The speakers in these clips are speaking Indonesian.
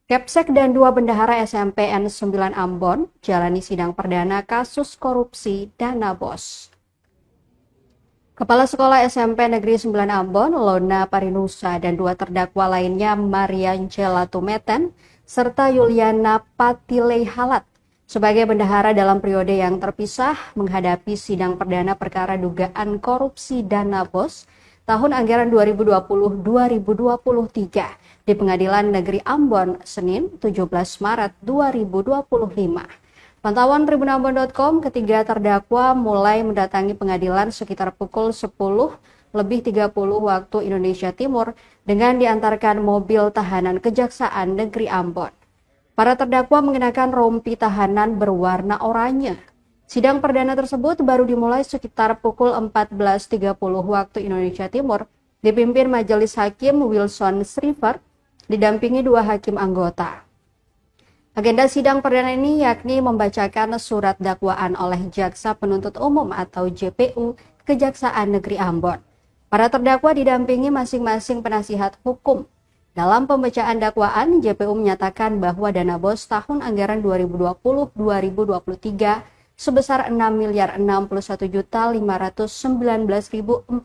Kepsek dan dua bendahara SMPN 9 Ambon jalani sidang perdana kasus korupsi dana BOS. Kepala Sekolah SMP Negeri 9 Ambon, Lona Parinusa, dan dua terdakwa lainnya, Mariangela Tumeten, serta Yuliana Patilehalat, sebagai bendahara dalam periode yang terpisah menghadapi sidang perdana perkara dugaan korupsi dana BOS tahun anggaran 2020-2023 di Pengadilan Negeri Ambon, Senin 17 Maret 2025. Pantauan tribunambon.com, ketiga terdakwa mulai mendatangi pengadilan sekitar pukul 10:30 waktu Indonesia Timur dengan diantarkan mobil tahanan Kejaksaan Negeri Ambon. Para terdakwa mengenakan rompi tahanan berwarna oranye. Sidang perdana tersebut baru dimulai sekitar pukul 14:30 waktu Indonesia Timur, dipimpin Majelis Hakim Wilson Shriver, didampingi dua hakim anggota. Agenda sidang perdana ini yakni membacakan surat dakwaan oleh Jaksa Penuntut Umum atau JPU Kejaksaan Negeri Ambon. Para terdakwa didampingi masing-masing penasihat hukum. Dalam pembacaan dakwaan, JPU menyatakan bahwa dana BOS tahun anggaran 2020-2023 sebesar Rp6.519.409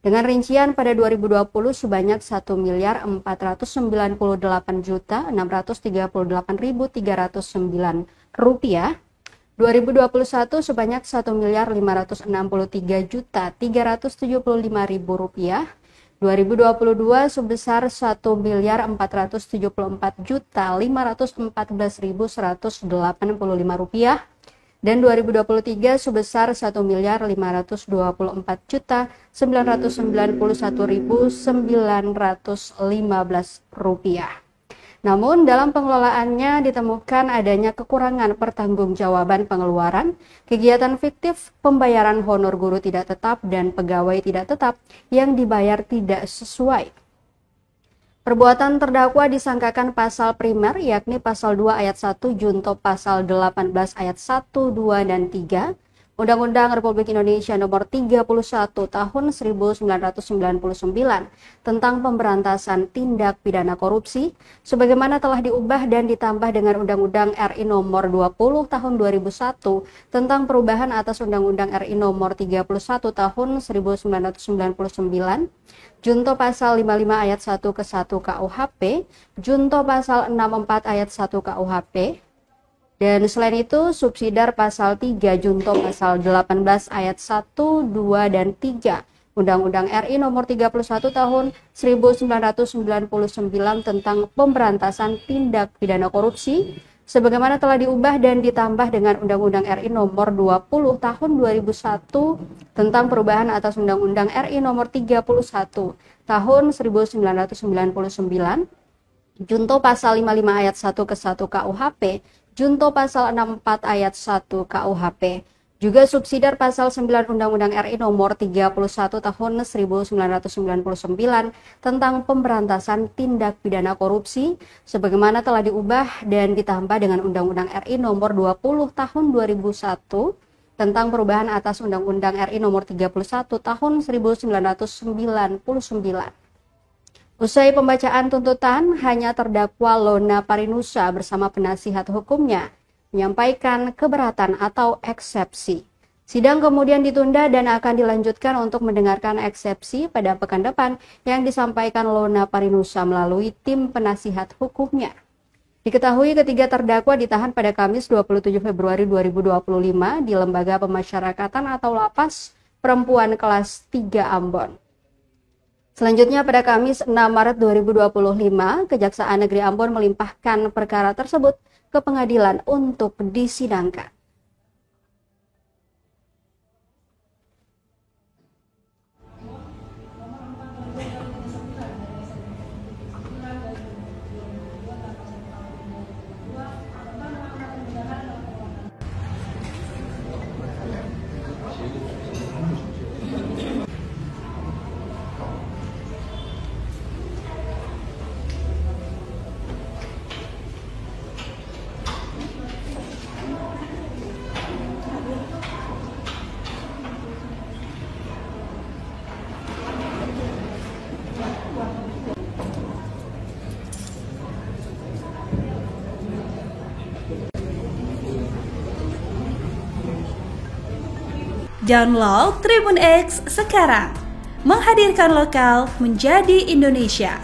dengan rincian pada 2020 sebanyak Rp1.498.638.309, 2021 sebanyak Rp1.563.375.000, 2022 sebesar Rp1.474.514.185, dan 2023 sebesar Rp1.524.991.915. Namun dalam pengelolaannya ditemukan adanya kekurangan pertanggungjawaban pengeluaran, kegiatan fiktif, pembayaran honor guru tidak tetap dan pegawai tidak tetap yang dibayar tidak sesuai. Perbuatan terdakwa disangkakan pasal primer yakni pasal 2 ayat 1 junto pasal 18 ayat 1, 2, dan 3 Undang-Undang Republik Indonesia Nomor 31 Tahun 1999 tentang pemberantasan tindak pidana korupsi, sebagaimana telah diubah dan ditambah dengan Undang-Undang RI Nomor 20 Tahun 2001 tentang perubahan atas Undang-Undang RI Nomor 31 Tahun 1999, junto pasal 55 ayat 1 ke 1 KUHP, junto pasal 64 ayat 1 KUHP, dan selain itu subsidiar pasal 3 junto pasal 18 ayat 1, 2, dan 3 Undang-Undang RI Nomor 31 Tahun 1999 tentang pemberantasan tindak pidana korupsi, sebagaimana telah diubah dan ditambah dengan Undang-Undang RI Nomor 20 Tahun 2001 tentang perubahan atas Undang-Undang RI Nomor 31 Tahun 1999, junto pasal 55 ayat 1 ke 1 KUHP, junto pasal 64 ayat 1 KUHP, juga subsidiar pasal 9 Undang-Undang RI Nomor 31 Tahun 1999 tentang pemberantasan tindak pidana korupsi, sebagaimana telah diubah dan ditambah dengan Undang-Undang RI Nomor 20 Tahun 2001 tentang perubahan atas Undang-Undang RI Nomor 31 Tahun 1999. Usai pembacaan tuntutan, hanya terdakwa Lona Parinusa bersama penasihat hukumnya menyampaikan keberatan atau eksepsi. Sidang kemudian ditunda dan akan dilanjutkan untuk mendengarkan eksepsi pada pekan depan yang disampaikan Lona Parinusa melalui tim penasihat hukumnya. Diketahui ketiga terdakwa ditahan pada Kamis 27 Februari 2025 di Lembaga Pemasyarakatan atau Lapas Perempuan Kelas 3 Ambon. Selanjutnya pada Kamis 6 Maret 2025, Kejaksaan Negeri Ambon melimpahkan perkara tersebut ke pengadilan untuk disidangkan. Download Tribun X sekarang. Menghadirkan lokal menjadi Indonesia.